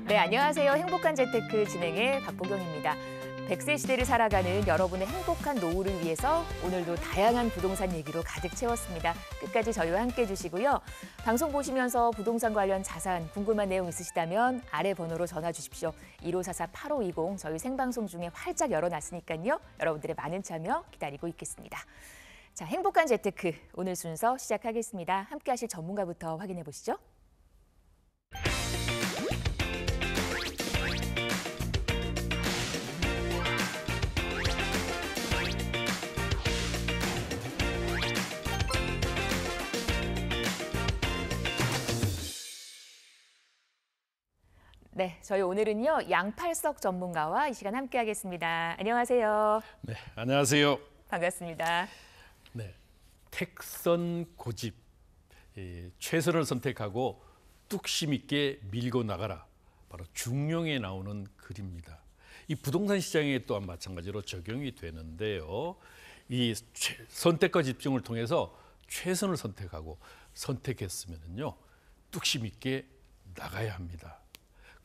네, 안녕하세요. 행복한 재테크 진행의 박보경입니다. 100세 시대를 살아가는 여러분의 행복한 노후를 위해서 오늘도 다양한 부동산 얘기로 가득 채웠습니다. 끝까지 저희와 함께 해주시고요. 방송 보시면서 부동산 관련 자산 궁금한 내용 있으시다면 아래 번호로 전화 주십시오. 1544-8520 저희 생방송 중에 활짝 열어놨으니까요. 여러분들의 많은 참여 기다리고 있겠습니다. 자, 행복한 재테크 오늘 순서 시작하겠습니다. 함께 하실 전문가부터 확인해 보시죠. 네, 저희 오늘은요 양팔석 전문가와 이 시간 함께하겠습니다. 안녕하세요. 네, 안녕하세요. 반갑습니다. 네, 택선 고집, 최선을 선택하고 뚝심 있게 밀고 나가라. 바로 중용에 나오는 글입니다. 이 부동산 시장에 또한 마찬가지로 적용이 되는데요. 이 선택과 집중을 통해서 최선을 선택하고 선택했으면요 뚝심 있게 나가야 합니다.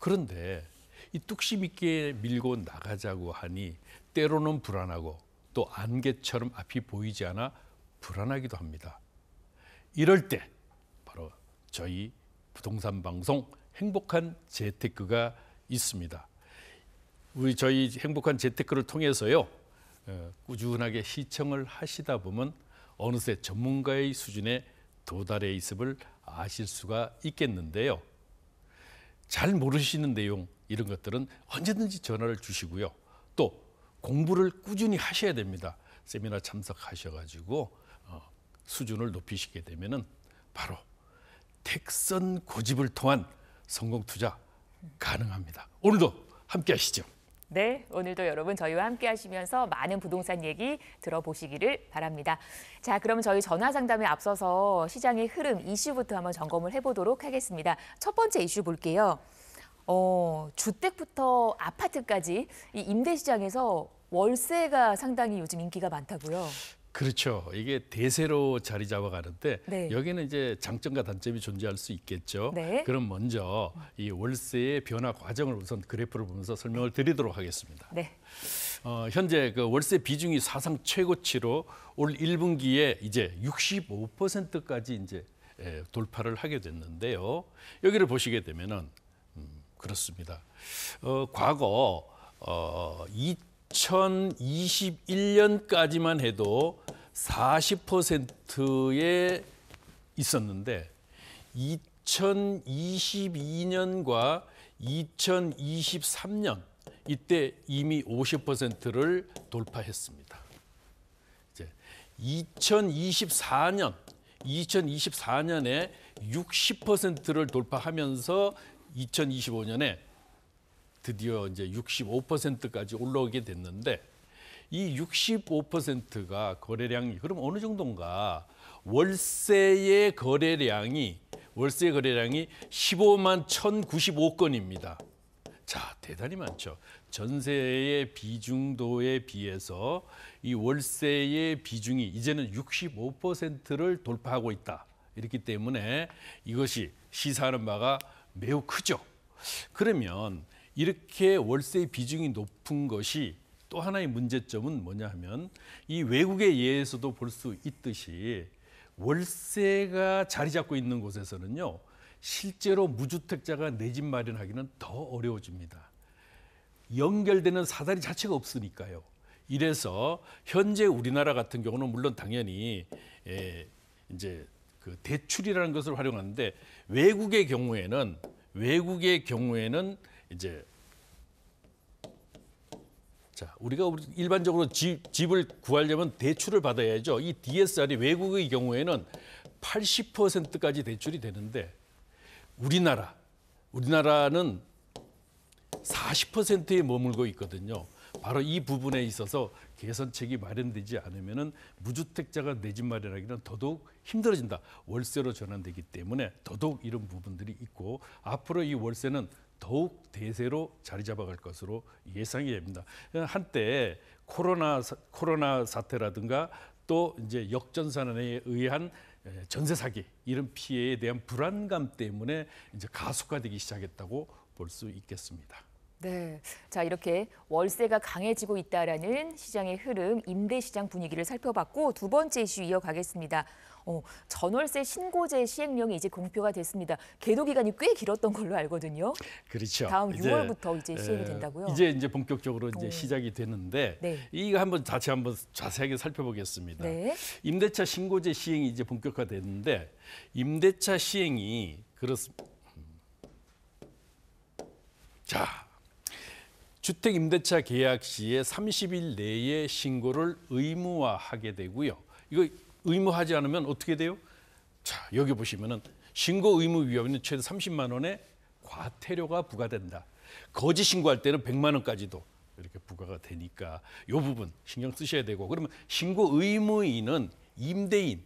그런데 이 뚝심 있게 밀고 나가자고 하니 때로는 불안하고 또 안개처럼 앞이 보이지 않아 불안하기도 합니다. 이럴 때 바로 저희 부동산 방송 행복한 재테크가 있습니다. 저희 행복한 재테크를 통해서요 꾸준하게 시청을 하시다 보면 어느새 전문가의 수준에 도달해 있음을 아실 수가 있겠는데요. 잘 모르시는 내용 이런 것들은 언제든지 전화를 주시고요. 또 공부를 꾸준히 하셔야 됩니다. 세미나 참석하셔가지고 수준을 높이시게 되면은 바로 택선 고집을 통한 성공 투자 가능합니다. 오늘도 함께 하시죠. 네, 오늘도 여러분 저희와 함께 하시면서 많은 부동산 얘기 들어보시기를 바랍니다. 자, 그럼 저희 전화 상담에 앞서서 시장의 흐름, 이슈부터 한번 점검을 해보도록 하겠습니다. 첫 번째 이슈 볼게요. 주택부터 아파트까지 이 임대 시장에서 월세가 상당히 요즘 인기가 많다고요. 그렇죠. 이게 대세로 자리 잡아가는데 네. 여기는 이제 장점과 단점이 존재할 수 있겠죠. 네. 그럼 먼저 이 월세의 변화 과정을 우선 그래프를 보면서 설명을 드리도록 하겠습니다. 네. 현재 그 월세 비중이 사상 최고치로 올 1분기에 이제 65%까지 이제 돌파를 하게 됐는데요. 여기를 보시게 되면은 그렇습니다. 과거 2021년까지만 해도 40%에 있었는데 2022년과 2023년 이때 이미 50%를 돌파했습니다. 이제 2024년에 60%를 돌파하면서 2025년에 드디어 이제 65%까지 올라오게 됐는데 이 65%가 거래량이 그럼 어느 정도인가? 월세의 거래량이 15만 1,095건입니다. 자, 대단히 많죠. 전세의 비중도에 비해서 이 월세의 비중이 이제는 65%를 돌파하고 있다. 이렇기 때문에 이것이 시사하는 바가 매우 크죠. 그러면 이렇게 월세의 비중이 높은 것이 또 하나의 문제점은 뭐냐 하면 이 외국의 예에서도 볼 수 있듯이 월세가 자리 잡고 있는 곳에서는요 실제로 무주택자가 내 집 마련하기는 더 어려워집니다. 연결되는 사다리 자체가 없으니까요. 이래서 현재 우리나라 같은 경우는 물론 당연히 이제 그 대출이라는 것을 활용하는데 외국의 경우에는 이제 자, 우리가 일반적으로 집을 구하려면 대출을 받아야죠. 이 DSR이 외국의 경우에는 80%까지 대출이 되는데 우리나라는 40%에 머물고 있거든요. 바로 이 부분에 있어서 개선책이 마련되지 않으면은 무주택자가 내 집 마련하기는 더더욱 힘들어진다. 월세로 전환되기 때문에 더더욱 이런 부분들이 있고 앞으로 이 월세는 더욱 대세로 자리 잡아갈 것으로 예상이 됩니다. 한때 코로나 사태라든가 또 이제 역전산에 의한 전세 사기 이런 피해에 대한 불안감 때문에 이제 가속화되기 시작했다고 볼 수 있겠습니다. 네, 자 이렇게 월세가 강해지고 있다라는 시장의 흐름, 임대 시장 분위기를 살펴봤고 두 번째 이슈 이어가겠습니다. 전월세 신고제 시행령이 이제 공표가 됐습니다. 계도 기간이 꽤 길었던 걸로 알거든요. 그렇죠. 다음 6월부터 이제 시행이 된다고요. 이제 본격적으로 이제 시작이 되는데 네. 이거 한번 자세하게 살펴보겠습니다. 네. 임대차 신고제 시행이 이제 본격화됐는데 임대차 시행이 그렇습니다. 자. 주택 임대차 계약 시에 30일 내에 신고를 의무화하게 되고요. 이거 의무하지 않으면 어떻게 돼요? 자, 여기 보시면은 신고 의무 위반은 최대 30만 원의 과태료가 부과된다. 거짓 신고할 때는 100만 원까지도 이렇게 부과가 되니까 이 부분 신경 쓰셔야 되고 그러면 신고 의무인은 임대인,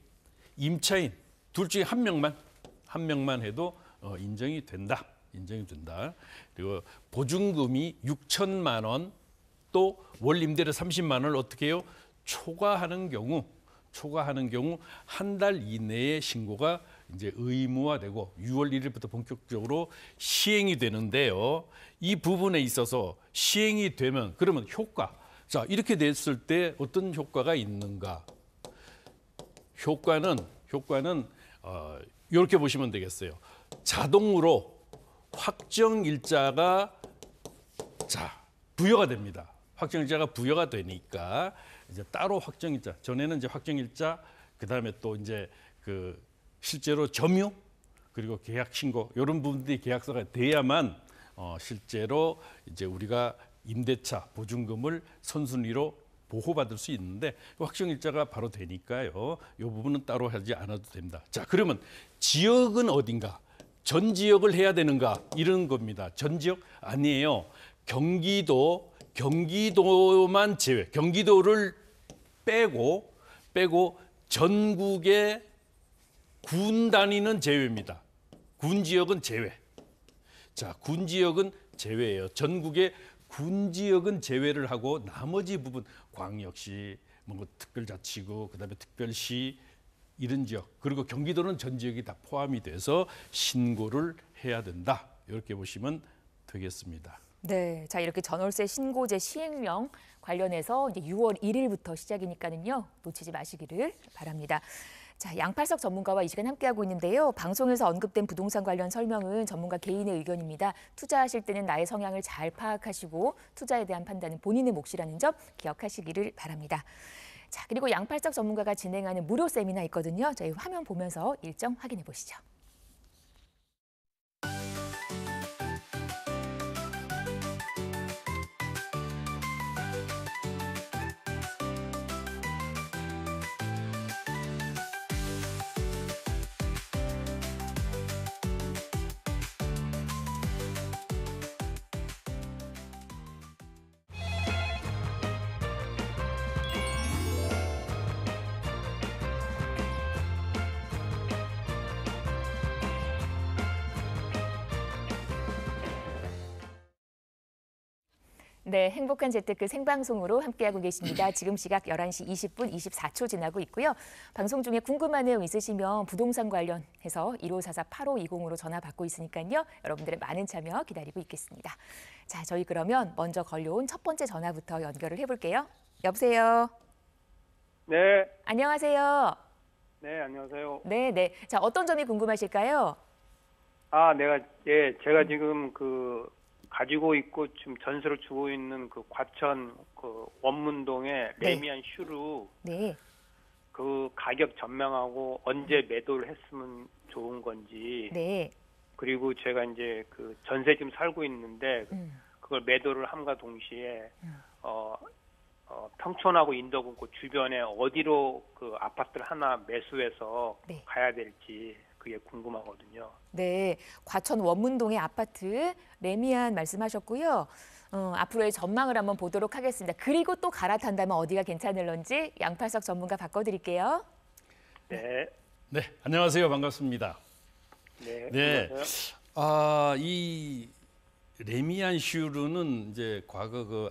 임차인 둘 중에 한 명만 해도 인정이 된다. 그리고 보증금이 6천만 원, 또 월 임대료 30만 원을 어떻게 해요? 초과하는 경우 한 달 이내에 신고가 이제 의무화되고 6월 1일부터 본격적으로 시행이 되는데요. 이 부분에 있어서 시행이 되면 그러면 효과. 자, 이렇게 됐을 때 어떤 효과가 있는가? 효과는 이렇게 보시면 되겠어요. 자동으로 확정 일자가 부여가 됩니다. 확정 일자가 부여가 되니까 이제 따로 확정 일자. 전에는 이제 확정 일자, 그다음에 또 이제 그 실제로 점유 그리고 계약 신고 이런 부분들이 계약서가 돼야만 실제로 이제 우리가 임대차 보증금을 선순위로 보호받을 수 있는데 확정 일자가 바로 되니까요. 이 부분은 따로 하지 않아도 됩니다. 자, 그러면 지역은 어딘가? 전 지역을 해야 되는가 이런 겁니다. 전 지역 아니에요. 경기도만 제외. 경기도를 빼고 전국의 군 단위는 제외입니다. 군 지역은 제외. 자, 군 지역은 제외예요. 전국의 군 지역은 제외를 하고 나머지 부분 광역시, 뭐 특별자치구, 그다음에 특별시 이런 지역 그리고 경기도는 전 지역이 다 포함이 돼서 신고를 해야 된다. 이렇게 보시면 되겠습니다. 네, 자 이렇게 전월세 신고제 시행령 관련해서 이제 6월 1일부터 시작이니까는요 놓치지 마시기를 바랍니다. 자, 양팔석 전문가와 이 시간 함께하고 있는데요. 방송에서 언급된 부동산 관련 설명은 전문가 개인의 의견입니다. 투자하실 때는 나의 성향을 잘 파악하시고 투자에 대한 판단은 본인의 몫이라는 점 기억하시기를 바랍니다. 자, 그리고 양팔석 전문가가 진행하는 무료 세미나 있거든요. 저희 화면 보면서 일정 확인해 보시죠. 네, 행복한 재테크 생방송으로 함께하고 계십니다. 지금 시각 11시 20분 24초 지나고 있고요. 방송 중에 궁금한 내용 있으시면 부동산 관련해서 1544-8520으로 전화 받고 있으니까요. 여러분들의 많은 참여 기다리고 있겠습니다. 자, 저희 그러면 먼저 걸려온 첫 번째 전화부터 연결을 해볼게요. 여보세요. 네. 안녕하세요. 네, 안녕하세요. 네. 자, 어떤 점이 궁금하실까요? 제가 지금 가지고 있고 지금 전세를 주고 있는 과천 원문동의 레미안 슈루 네. 그 가격 전망하고 언제 매도를 했으면 좋은 건지. 네. 그리고 제가 이제 전세 지금 살고 있는데 그걸 매도를 함과 동시에 평촌하고 인덕은 주변에 어디로 아파트를 하나 매수해서 네. 가야 될지 그게 궁금하거든요. 네, 과천 원문동의 아파트 레미안 말씀하셨고요. 앞으로의 전망을 한번 보도록 하겠습니다. 그리고 또 갈아탄다면 어디가 괜찮을런지 양팔석 전문가 바꿔드릴게요. 네. 네, 안녕하세요. 반갑습니다. 네. 네. 안녕하세요. 이 레미안 슈르는 이제 과거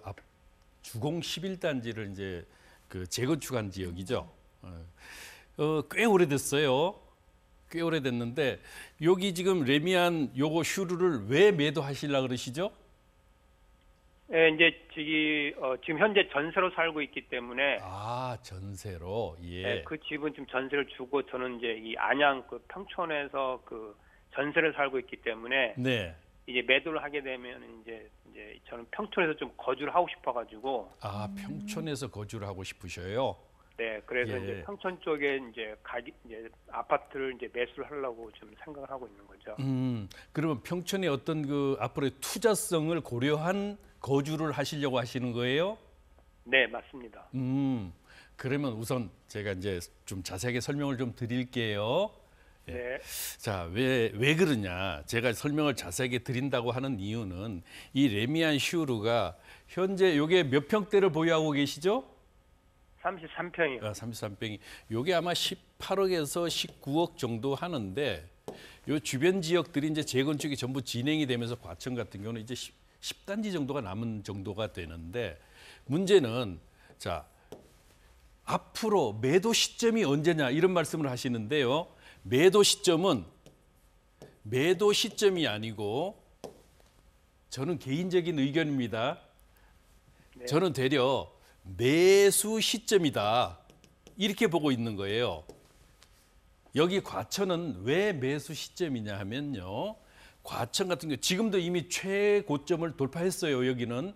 주공 11단지를 이제 재건축한 지역이죠. 꽤 오래됐어요. 꽤 오래됐는데 여기 지금 레미안 요거 슈르를 왜 매도하시려고 그러시죠? 예, 이제 지금 현재 전세로 살고 있기 때문에 아, 전세로. 예. 예, 그 집은 지금 전세를 주고 저는 이제 이 안양 그 평촌에서 그 전세를 살고 있기 때문에 네. 이제 매도를 하게 되면 이제 저는 평촌에서 좀 거주를 하고 싶어가지고 아, 평촌에서 거주를 하고 싶으셔요? 네, 그래서 예. 이제 평촌 쪽에 이제 이제 아파트를 이제 매수를 하려고 좀 생각을 하고 있는 거죠. 그러면 평촌에 어떤 그 앞으로의 투자성을 고려한 거주를 하시려고 하시는 거예요? 네, 맞습니다. 그러면 우선 제가 이제 좀 자세하게 설명을 좀 드릴게요. 예. 네, 자, 왜 그러냐? 제가 설명을 자세하게 드린다고 하는 이유는 이 레미안 슈르가 현재 요게 몇 평대를 보유하고 계시죠? 33평이요. 33평이 요게 아마 18억에서 19억 정도 하는데 요 주변 지역들이 이제 재건축이 전부 진행이 되면서 과천 같은 경우는 이제 10단지 정도가 남은 정도가 되는데 문제는 자, 앞으로 매도 시점이 언제냐 이런 말씀을 하시는데요. 매도 시점이 아니고 저는 개인적인 의견입니다. 네. 저는 되려 매수 시점이다 이렇게 보고 있는 거예요. 여기 과천은 왜 매수 시점이냐 하면요. 과천 같은 경우 지금도 이미 최고점을 돌파했어요. 여기는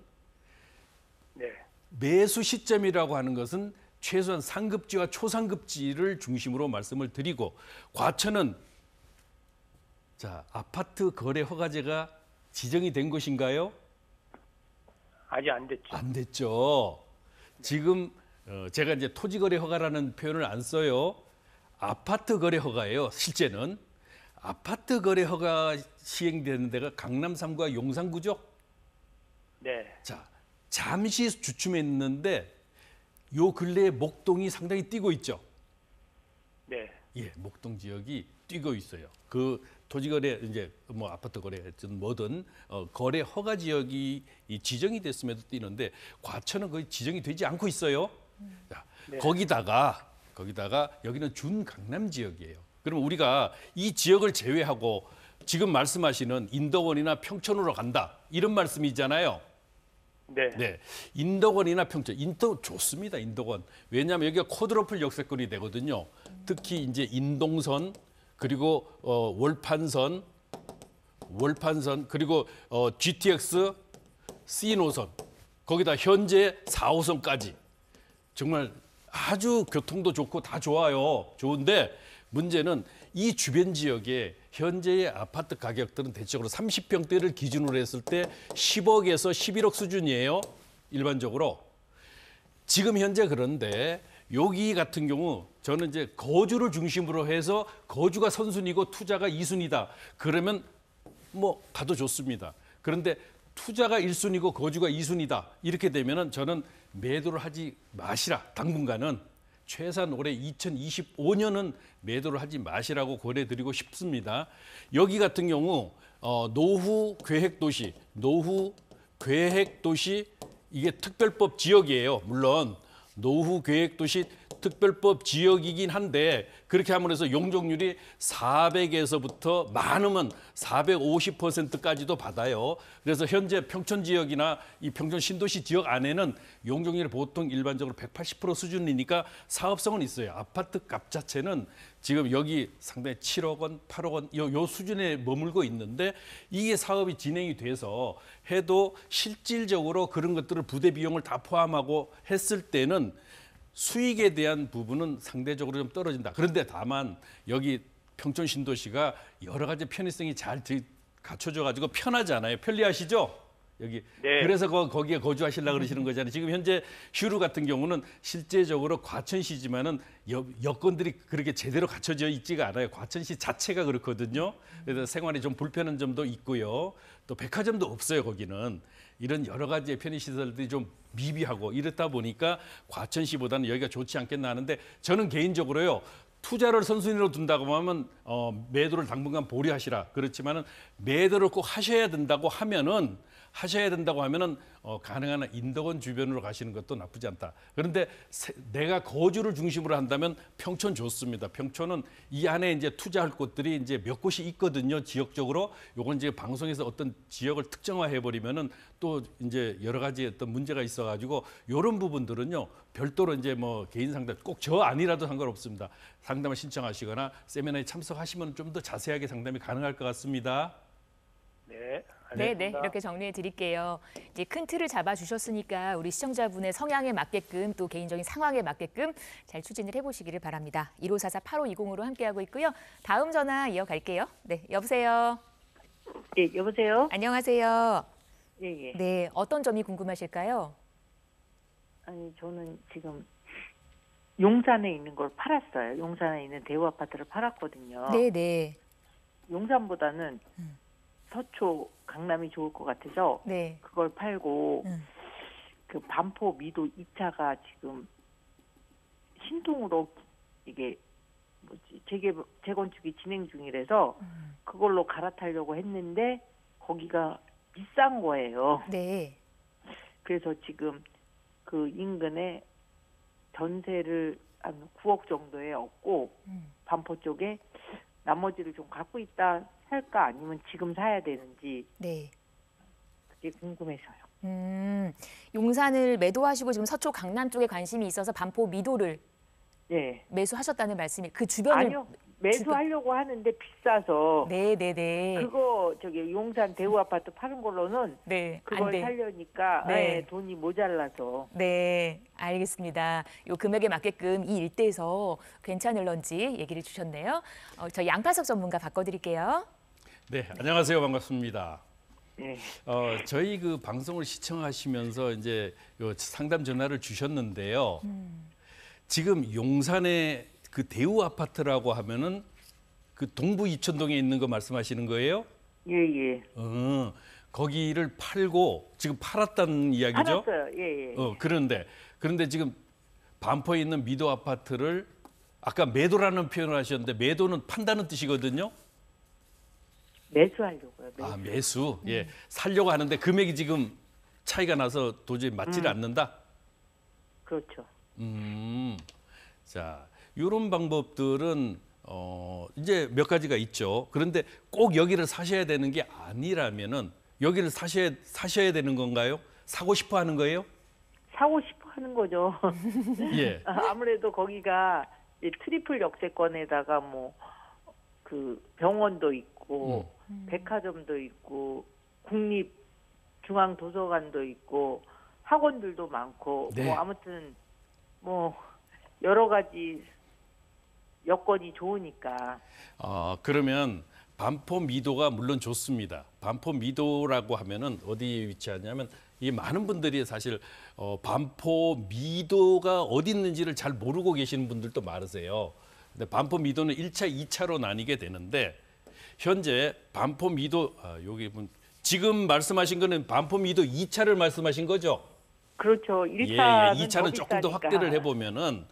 네, 매수 시점이라고 하는 것은 최소한 상급지와 초상급지를 중심으로 말씀을 드리고 과천은 자, 아파트 거래 허가제가 지정이 된 것인가요? 아직 안 됐죠. 안 됐죠. 지금 제가 이제 토지 거래 허가라는 표현을 안 써요. 아파트 거래 허가예요. 실제는 아파트 거래 허가 시행되는 데가 강남 3구와 용산 구죠. 네, 자, 잠시 주춤했는데 요 근래에 목동이 상당히 뛰고 있죠. 네, 예, 목동 지역이 뛰고 있어요. 그 토지 거래 이제 뭐 아파트 거래든 뭐든 거래 허가 지역이 이 지정이 됐음에도 뛰는데 과천은 거의 지정이 되지 않고 있어요. 자, 네. 거기다가 여기는 준강남 지역이에요. 그럼 우리가 이 지역을 제외하고 지금 말씀하시는 인덕원이나 평촌으로 간다 이런 말씀이잖아요. 네, 네, 인덕원이나 평촌, 인덕 좋습니다. 인덕원. 왜냐하면 여기가 쿼드러플 역세권이 되거든요. 특히 이제 인동선 그리고 월판선 그리고 GTX C 노선 거기다 현재 4호선까지 정말 아주 교통도 좋고 다 좋아요. 좋은데 문제는 이 주변 지역에 현재의 아파트 가격들은 대체적으로 30평대를 기준으로 했을 때 10억에서 11억 수준이에요. 일반적으로. 지금 현재 그런데 여기 같은 경우 저는 이제 거주를 중심으로 해서 거주가 선순위고 투자가 2순위다. 그러면 뭐 가도 좋습니다. 그런데 투자가 1순위고 거주가 2순위다. 이렇게 되면은 저는 매도를 하지 마시라. 당분간은 최소한 올해 2025년은 매도를 하지 마시라고 권해드리고 싶습니다. 여기 같은 경우 노후 계획도시 이게 특별법 지역이에요. 물론 노후 계획도시 특별법 지역이긴 한데 그렇게 함으로써 용적률이 400에서부터 많으면 450%까지도 받아요. 그래서 현재 평촌 지역이나 이 평촌 신도시 지역 안에는 용적률이 보통 일반적으로 180% 수준이니까 사업성은 있어요. 아파트 값 자체는 지금 여기 상당히 7억 원, 8억 원 요 수준에 머물고 있는데 이게 사업이 진행이 돼서 해도 실질적으로 그런 것들을 부대 비용을 다 포함하고 했을 때는 수익에 대한 부분은 상대적으로 좀 떨어진다. 그런데 다만 여기 평촌 신도시가 여러 가지 편의성이 잘 갖춰져 가지고 편하잖아요. 편리하시죠? 여기. 네. 그래서 거기에 거주하시려고 그러시는 거잖아요. 지금 현재 슈르 같은 경우는 실제적으로 과천시지만은 여건들이 그렇게 제대로 갖춰져 있지가 않아요. 과천시 자체가 그렇거든요. 그래서 생활이 좀 불편한 점도 있고요. 또 백화점도 없어요. 거기는. 이런 여러 가지의 편의시설들이 좀 미비하고 이렇다 보니까 과천시보다는 여기가 좋지 않겠나 하는데 저는 개인적으로요. 투자를 선순위로 둔다고 하면 매도를 당분간 보류하시라. 그렇지만은 매도를 꼭 하셔야 된다고 하면은 가능한 한 인덕원 주변으로 가시는 것도 나쁘지 않다. 그런데 내가 거주를 중심으로 한다면 평촌 좋습니다. 평촌은 이 안에 이제 투자할 곳들이 이제 몇 곳이 있거든요. 지역적으로. 요건 이제 방송에서 어떤 지역을 특정화해 버리면은 또 이제 여러 가지 어떤 문제가 있어 가지고 요런 부분들은요. 별도로 이제 뭐 개인 상담 꼭 저 아니라도 상관없습니다. 상담을 신청하시거나 세미나에 참석하시면 좀 더 자세하게 상담이 가능할 것 같습니다. 네. 네, 알겠습니다. 이렇게 정리해 드릴게요. 이제 큰 틀을 잡아 주셨으니까 우리 시청자분의 성향에 맞게끔 또 개인적인 상황에 맞게끔 잘 추진을 해보시기를 바랍니다. 1544-8520으로 함께하고 있고요. 다음 전화 이어갈게요. 네, 여보세요. 예, 여보세요? 안녕하세요. 예, 예. 네, 어떤 점이 궁금하실까요? 아니, 저는 지금 용산에 있는 걸 팔았어요. 용산에 있는 대우 아파트를 팔았거든요. 네, 네. 용산보다는 서초, 강남이 좋을 것 같아서 네. 그걸 팔고 음. 그 반포 미도 2차가 지금 신통으로 이게 뭐지 재건축이 진행 중이라서 그걸로 갈아타려고 했는데 거기가 비싼 거예요. 네. 그래서 지금 그 인근에 전세를 한 9억 정도에 얻고 반포 쪽에 나머지를 좀 갖고 있다 살까 아니면 지금 사야 되는지 네. 그게 궁금해서요. 용산을 매도하시고 지금 서초 강남 쪽에 관심이 있어서 반포 미도를 예. 매수하셨다는 말씀이 그 주변을 아니요. 매수하려고 하는데 비싸서 네, 네, 네. 그거 저기 용산 대우 아파트 파는 걸로는 네. 안 그걸 돼. 살려니까 네. 예, 돈이 모자라서 네, 알겠습니다. 요 금액에 맞게끔 이 일대에서 괜찮을런지 얘기를 주셨네요. 저 양파석 전문가 바꿔드릴게요. 네, 안녕하세요. 반갑습니다. 예. 저희 그 방송을 시청하시면서 이제 요 상담 전화를 주셨는데요. 지금 용산의 그 대우 아파트라고 하면은 그 동부 이촌동에 있는 거 말씀하시는 거예요? 예, 예. 거기를 팔고 지금 팔았다는 이야기죠? 팔았어요. 예, 예. 그런데 지금 반포에 있는 미도 아파트를 아까 매도라는 표현을 하셨는데 매도는 판다는 뜻이거든요. 매수하려고요. 매수. 아, 매수. 예. 살려고 하는데 금액이 지금 차이가 나서 도저히 맞지를 않는다. 그렇죠. 자, 이런 방법들은 이제 몇 가지가 있죠. 그런데 꼭 여기를 사셔야 되는 게 아니라면은 여기를 사셔야 되는 건가요? 사고 싶어 하는 거예요? 사고 싶어 하는 거죠. 예. 아무래도 거기가 이 트리플 역세권에다가 뭐 그 병원도 있고 백화점도 있고 국립 중앙 도서관도 있고 학원들도 많고 네. 뭐 아무튼 뭐 여러 가지 여건이 좋으니까 그러면 반포 미도가 물론 좋습니다. 반포 미도라고 하면은 어디에 위치하냐면 이 많은 분들이 사실 반포 미도가 어디 있는지를 잘 모르고 계시는 분들도 많으세요. 근데 반포 미도는 1차, 2차로 나뉘게 되는데 현재 반포 미도 여기 지금 말씀하신 거는 반포 미도 2차를 말씀하신 거죠? 그렇죠. 1차는 2차는 조금 더 확대를 해보면은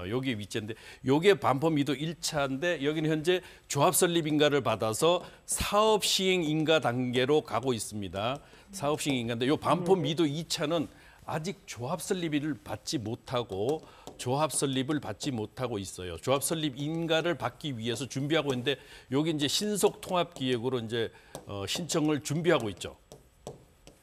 여기 위치인데 요게 반포 미도 1차인데 여기는 현재 조합 설립 인가를 받아서 사업 시행 인가 단계로 가고 있습니다. 사업 시행 인가인데 요 반포 미도 2차는 아직 조합 설립을 받지 못하고 있어요. 조합 설립 인가를 받기 위해서 준비하고 있는데 여기 이제 신속 통합 기획으로 이제 신청을 준비하고 있죠.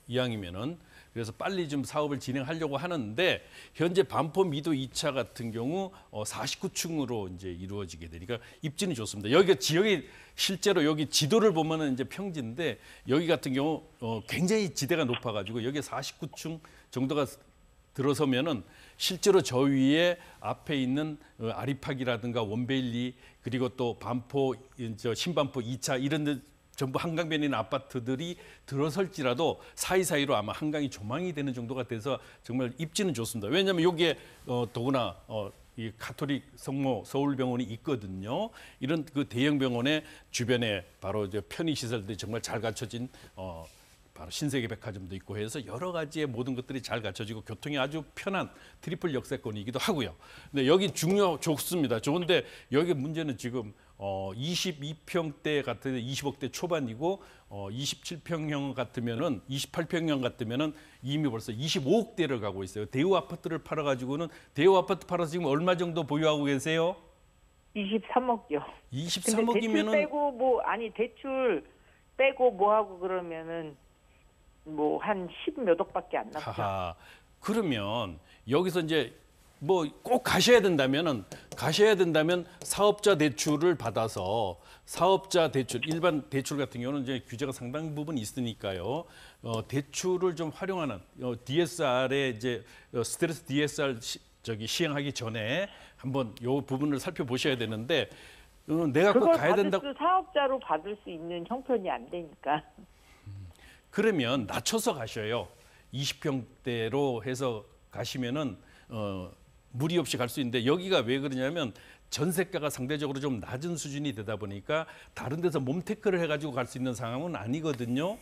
이왕이면은 그래서 빨리 좀 사업을 진행하려고 하는데 현재 반포 미도 2차 같은 경우 49층으로 이제 이루어지게 되니까 입지는 좋습니다. 여기가 지역이 실제로 여기 지도를 보면은 이제 평지인데 여기 같은 경우 굉장히 지대가 높아가지고 여기 49층 정도가 들어서면은 실제로 저 위에 앞에 있는 아리팍이라든가 원베일리 그리고 또 반포 신반포 2차 이런 데 전부 한강변에 있는 아파트들이 들어설지라도 사이사이로 아마 한강이 조망이 되는 정도가 돼서 정말 입지는 좋습니다. 왜냐하면 여기에 더구나 이 가톨릭 성모 서울병원이 있거든요. 이런 그 대형 병원의 주변에 바로 이제 편의 시설들이 정말 잘 갖춰진 바로 신세계백화점도 있고 해서 여러 가지의 모든 것들이 잘 갖춰지고 교통이 아주 편한 트리플 역세권이기도 하고요. 근데 여기 좋습니다. 좋은데 여기 문제는 지금 22평대 같은 20억대 초반이고 27평형 같으면은 28평형 같으면은 이미 벌써 25억대를 가고 있어요. 대우 아파트를 팔아 가지고는 대우 아파트 팔아서 지금 얼마 정도 보유하고 계세요? 23억요. 23억이면은 대출 빼고 대출 빼고 뭐 하고 그러면은 뭐 한 10몇 억밖에 안 남죠. 하하. 그러면 여기서 이제 뭐 꼭 가셔야 된다면 사업자 대출을 받아서 사업자 대출 일반 대출 같은 경우는 이제 규제가 상당 부분 있으니까요. 대출을 좀 활용하는 DSR에 이제 스트레스 DSR 시행하기 전에 한번 요 부분을 살펴보셔야 되는데 내가 꼭 가야 된다고. 그걸 사업자로 받을 수 있는 형편이 안 되니까. 그러면 낮춰서 가셔요. 20평대로 해서 가시면은 무리 없이 갈 수 있는데 여기가 왜 그러냐면 전세가가 상대적으로 좀 낮은 수준이 되다 보니까 다른 데서 몸테크를 해가지고 갈 수 있는 상황은 아니거든요.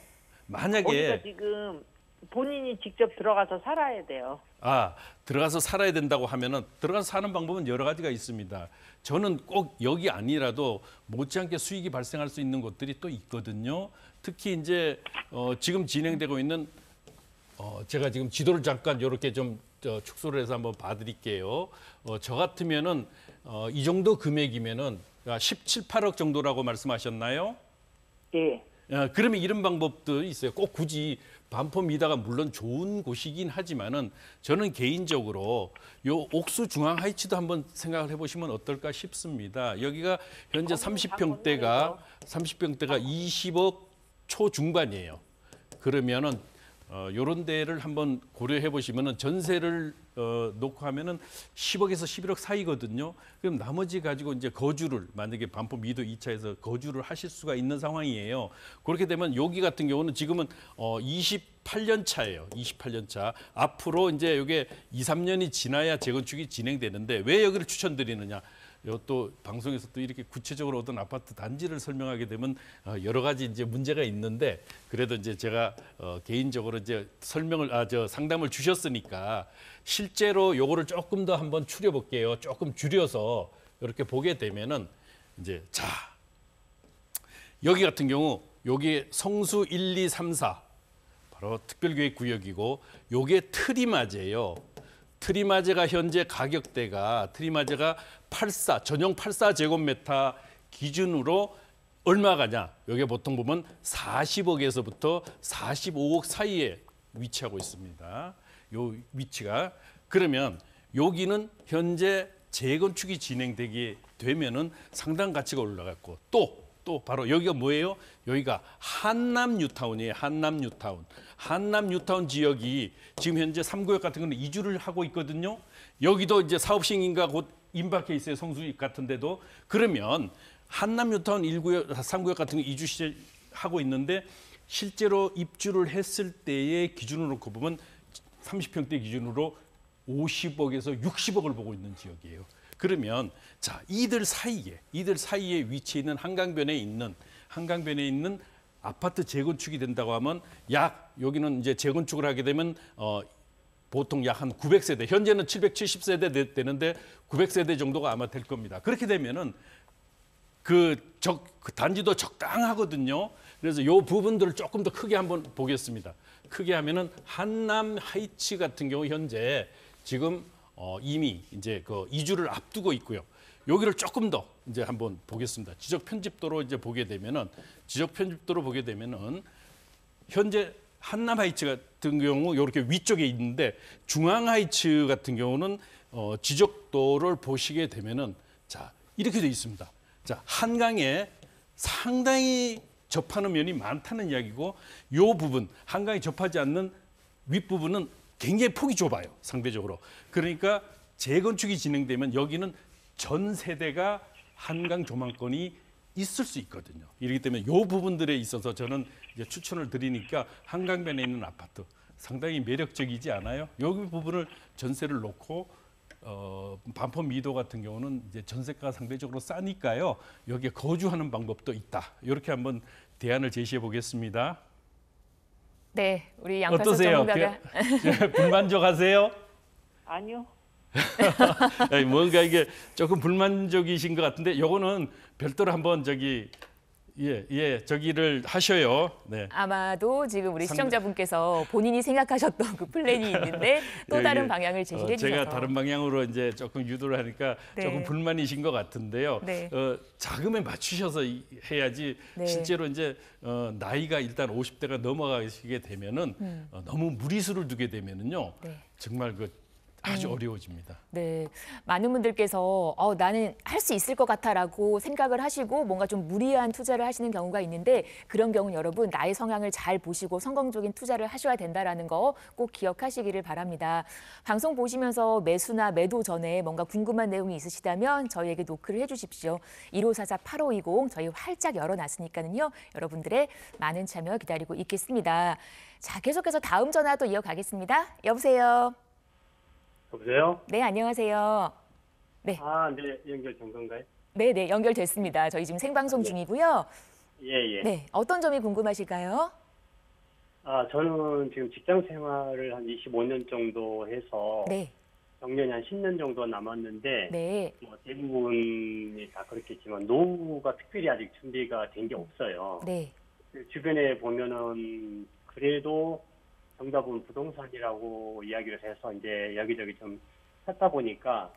만약에 거기가 지금 본인이 직접 들어가서 살아야 돼요. 들어가서 살아야 된다고 하면은 들어가서 사는 방법은 여러 가지가 있습니다. 저는 꼭 여기 아니라도 못지않게 수익이 발생할 수 있는 곳들이 또 있거든요. 특히 이제 지금 진행되고 있는 제가 지금 지도를 잠깐 이렇게 좀 축소를 해서 한번 봐드릴게요. 저 같으면은 이 정도 금액이면은 17, 8억 정도라고 말씀하셨나요? 예. 그러면 이런 방법도 있어요. 꼭 굳이 반포미다가 물론 좋은 곳이긴 하지만은 저는 개인적으로 요 옥수 중앙 하이츠도 한번 생각을 해보시면 어떨까 싶습니다. 여기가 현재 30평대가 20억 초중반이에요. 그러면은 요런 데를 한번 고려해 보시면은 전세를 놓고 하면은 10억에서 11억 사이거든요. 그럼 나머지 가지고 이제 거주를 만약에 반포 미도 2차에서 거주를 하실 수가 있는 상황이에요. 그렇게 되면 여기 같은 경우는 지금은 28년 차예요. 28년 차. 앞으로 이제 이게 2, 3년이 지나야 재건축이 진행되는데 왜 여기를 추천드리느냐? 또 방송에서 또 이렇게 구체적으로 어떤 아파트 단지를 설명하게 되면 여러 가지 이제 문제가 있는데 그래도 이제 제가 개인적으로 이제 상담을 주셨으니까 실제로 요거를 조금 더 한번 추려 볼게요. 조금 줄여서 이렇게 보게 되면은 이제 여기 같은 경우 여기 성수 1, 2, 3, 4 바로 특별계획구역이고 요게 트리마제예요. 트리마제가 현재 가격대가 트리마제가 전용 84제곱미터 기준으로 얼마가냐? 여기 보통 보면 40억에서부터 45억 사이에 위치하고 있습니다. 요 위치가 그러면 여기는 현재 재건축이 진행되게 되면은 상당 가치가 올라갔고 또 바로 여기가 뭐예요? 여기가 한남 뉴타운이에요. 한남 뉴타운. 한남 뉴타운 지역이 지금 현재 3구역 같은 경우는 이주를 하고 있거든요. 여기도 이제 사업 시행인가 곧 임박해 있어요. 성수 같은 데도. 그러면 한남 뉴타운 1구역, 3구역 같은 거 이주 시작하고 있는데 실제로 입주를 했을 때의 기준으로 놓고 보면 30평대 기준으로 50억에서 60억을 보고 있는 지역이에요. 그러면 이들 사이에 위치해 있는 한강변에 있는 아파트 재건축이 된다고 하면 여기는 이제 재건축을 하게 되면 보통 약 한 900세대, 현재는 770세대 되는데 900세대 정도가 아마 될 겁니다. 그렇게 되면은 그 단지도 적당하거든요. 그래서 이 부분들을 조금 더 크게 한번 보겠습니다. 크게 하면은 한남 하이츠 같은 경우 현재 지금 이미 이제 그 이주를 앞두고 있고요. 여기를 조금 더 이제 한번 보겠습니다. 지적 편집도로 이제 보게 되면은 현재 한남 하이츠 같은 경우 이렇게 위쪽에 있는데 중앙 하이츠 같은 경우는 지적도를 보시게 되면은 이렇게 돼 있습니다. 한강에 상당히 접하는 면이 많다는 이야기고 이 부분 한강에 접하지 않는 윗부분은 굉장히 폭이 좁아요. 상대적으로. 그러니까 재건축이 진행되면 여기는 전 세대가 한강 조망권이 있을 수 있거든요. 이렇기 때문에 이 부분들에 있어서 저는 이제 추천을 드리니까 한강변에 있는 아파트 상당히 매력적이지 않아요? 여기 부분을 전세를 놓고 반포 미도 같은 경우는 이제 전세가가 상대적으로 싸니까요. 여기에 거주하는 방법도 있다. 이렇게 한번 대안을 제시해 보겠습니다. 네, 우리 양팔석 어떠세요? 전문가가 불만족하세요? 아니요. 뭔가 이게 조금 불만족이신 것 같은데 요거는 별도로 한번 저기를 하셔요. 네. 아마도 지금 우리 상당- 시청자분께서 본인이 생각하셨던 그 플랜이 있는데 또 예, 다른 예. 방향을 제시해 주셔서 제가 다른 방향으로 이제 조금 유도를 하니까 네. 조금 불만이신 것 같은데요. 네. 자금에 맞추셔서 해야지 네. 실제로 이제 나이가 일단 50대가 넘어가시게 되면은 너무 무리수를 두게 되면은요. 네. 정말 아주 어려워집니다. 네, 많은 분들께서 나는 할 수 있을 것 같아라고 생각을 하시고 뭔가 좀 무리한 투자를 하시는 경우가 있는데 그런 경우는 여러분 나의 성향을 잘 보시고 성공적인 투자를 하셔야 된다라는 거 꼭 기억하시기를 바랍니다. 방송 보시면서 매수나 매도 전에 뭔가 궁금한 내용이 있으시다면 저희에게 노크를 해주십시오. 1544-8520 저희 활짝 열어놨으니까는요. 여러분들의 많은 참여 기다리고 있겠습니다. 자, 계속해서 다음 전화 또 이어가겠습니다. 여보세요. 여보세요? 네, 안녕하세요. 네, 연결된 건가요? 네, 연결됐습니다. 저희 지금 생방송 중이고요. 예. 네, 어떤 점이 궁금하실까요? 저는 지금 직장 생활을 한 25년 정도 해서 네, 정년이 한 10년 정도 남았는데 네, 뭐 대부분이 다 그렇겠지만 노후가 특별히 아직 준비가 된 게 없어요. 네, 주변에 보면은 그래도 정답은 부동산이라고 이야기를 해서 이제 여기저기 좀 찾다 보니까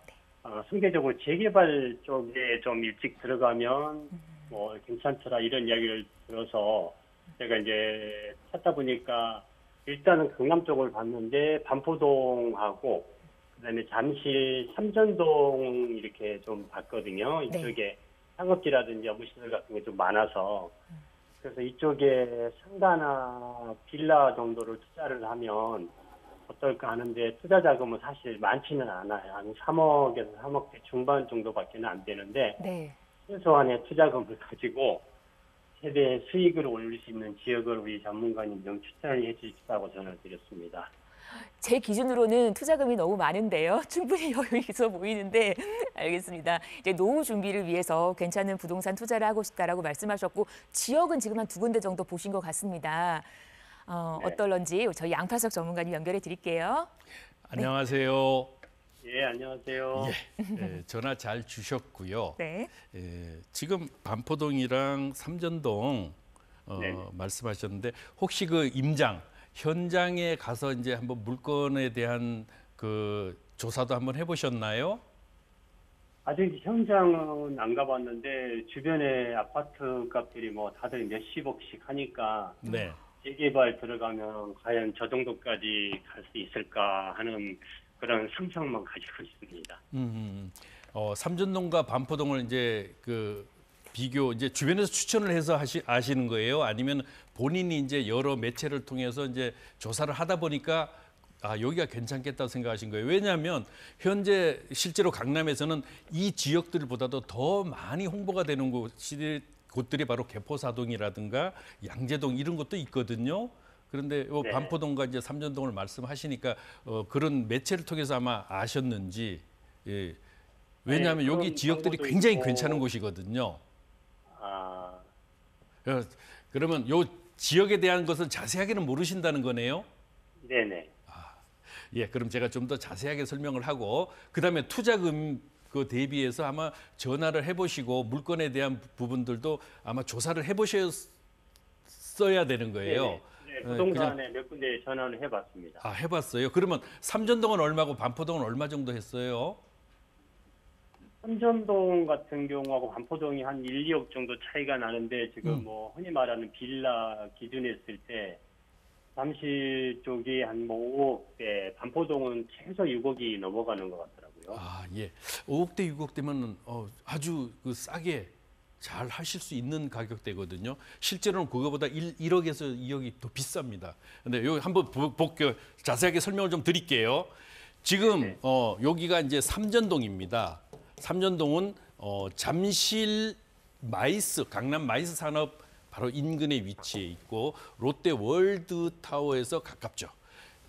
상대적으로 재개발 쪽에 좀 일찍 들어가면 뭐 괜찮더라 이런 이야기를 들어서 제가 이제 찾다 보니까 일단은 강남 쪽을 봤는데 반포동하고 그다음에 잠실 삼전동 이렇게 좀 봤거든요. 이쪽에 상업지라든지 업무시설 같은 게 좀 많아서 그래서 이쪽에 상가나 빌라 정도를 투자를 하면 어떨까 하는데 투자 자금은 사실 많지는 않아요. 한 3억에서 3억대 중반 정도밖에 안 되는데 네. 최소한의 투자금을 가지고 최대 수익을 올릴 수 있는 지역을 우리 전문가님 좀 추천을 해 주시다고 전화를 드렸습니다. 제 기준으로는 투자금이 너무 많은데요. 충분히 여유 있어 보이는데 알겠습니다. 이제 노후 준비를 위해서 괜찮은 부동산 투자를 하고 싶다라고 말씀하셨고 지역은 지금 한 2군데 정도 보신 것 같습니다. 네. 어떨런지 저희 양팔석 전문가님 연결해 드릴게요. 안녕하세요. 예, 안녕하세요. 전화 잘 주셨고요. 네. 지금 반포동이랑 삼전동 네. 말씀하셨는데 혹시 그 임장 현장에 가서 이제 한번 물건에 대한 그 조사도 한번 해보셨나요? 아직 현장은 안 가봤는데 주변에 아파트 값들이 뭐 다들 몇십억씩 하니까 네. 재개발 들어가면 과연 저 정도까지 갈 수 있을까 하는 그런 상상만 가지고 있습니다. 삼전동과 반포동을 이제 비교 이제 주변에서 추천을 해서 아시는 거예요? 아니면 본인이 이제 여러 매체를 통해서 이제 조사를 하다 보니까 여기가 괜찮겠다고 생각하신 거예요? 왜냐하면 현재 실제로 강남에서는 이 지역들보다도 더 많이 홍보가 되는 곳들이 바로 개포사동이라든가 양재동 이런 것도 있거든요. 그런데 네. 반포동과 이제 삼전동을 말씀하시니까 그런 매체를 통해서 아마 아셨는지. 예. 왜냐하면 네, 여기 그런 지역들이 정보도 굉장히 있고. 괜찮은 곳이거든요. 아, 그러면 요 지역에 대한 것을 자세하게는 모르신다는 거네요. 네네. 예, 그럼 제가 좀 더 자세하게 설명을 하고 그다음에 투자금 대비해서 아마 전화를 해보시고 물건에 대한 부분들도 아마 조사를 해보셨어야 되는 거예요. 네네. 네, 부동산에 몇 군데 전화를 해봤습니다. 해봤어요. 그러면 삼전동은 얼마고 반포동은 얼마 정도 했어요? 삼전동 같은 경우하고 반포동이 한 1, 2억 정도 차이가 나는데 지금 뭐 흔히 말하는 빌라 기준에 했을 때 잠실 쪽이 한 뭐 5억대, 반포동은 최소 6억이 넘어가는 것 같더라고요. 예. 5억대, 6억대면 아주 싸게 잘 하실 수 있는 가격대거든요. 실제로는 그거보다 1억에서 2억이 더 비쌉니다. 근데 여기 한번 볼게요. 자세하게 설명을 좀 드릴게요. 지금 네. 여기가 이제 삼전동입니다. 삼전동은 잠실 강남 마이스 산업 바로 인근에 위치해 있고 롯데 월드타워에서 가깝죠.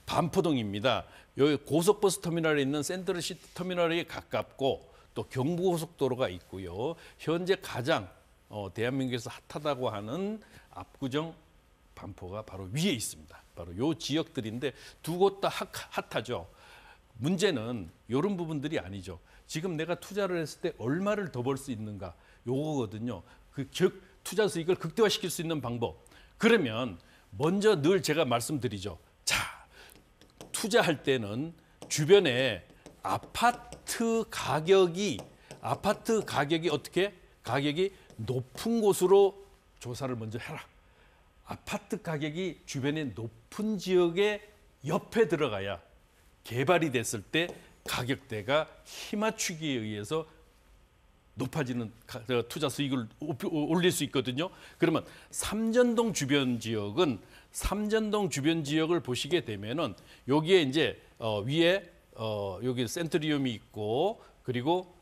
반포동입니다. 여기 고속버스 터미널에 있는 센트럴시티 터미널에 가깝고 또 경부고속도로가 있고요. 현재 가장 대한민국에서 핫하다고 하는 압구정 반포가 바로 위에 있습니다. 바로 요 지역들인데 두 곳 다 핫하죠. 문제는 이런 부분들이 아니죠. 지금 내가 투자를 했을 때 얼마를 더 벌 수 있는가 요거거든요. 즉 투자 수익을 극대화시킬 수 있는 방법. 그러면 먼저 늘 제가 말씀드리죠. 자, 투자할 때는 주변에 아파트 가격이 어떻게 가격이 높은 곳으로 조사를 먼저 해라. 아파트 가격이 주변에 높은 지역의 옆에 들어가야 개발이 됐을 때 가격대가 힘맞추기에 의해서 높아지는 투자 수익을 올릴 수 있거든요. 그러면 삼전동 주변 지역을 보시게 되면은 여기에 이제 위에 여기 센트리움이 있고 그리고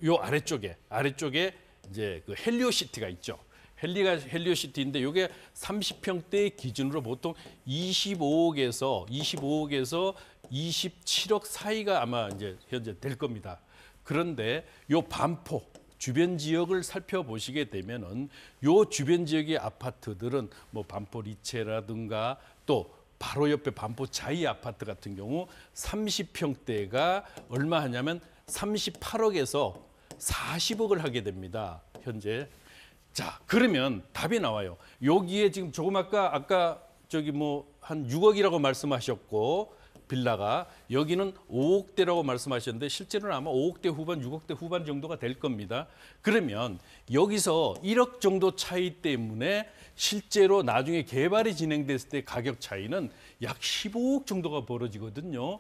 요 아래쪽에 이제 그 헬리오시티가 있죠. 헬리오시티인데 이게 30평대 기준으로 보통 25억에서 27억 사이가 아마 이제 현재 될 겁니다. 그런데 요 반포 주변 지역을 살펴보시게 되면은 요 주변 지역의 아파트들은 뭐 반포 리체라든가 또 바로 옆에 반포 자이 아파트 같은 경우 30평대가 얼마 하냐면 38억에서 40억을 하게 됩니다. 현재. 자, 그러면 답이 나와요. 여기에 지금 조금 아까 저기 뭐 한 6억이라고 말씀하셨고 빌라가 여기는 5억대라고 말씀하셨는데 실제로는 아마 5억대 후반, 6억대 후반 정도가 될 겁니다. 그러면 여기서 1억 정도 차이 때문에 실제로 나중에 개발이 진행됐을 때 가격 차이는 약 15억 정도가 벌어지거든요.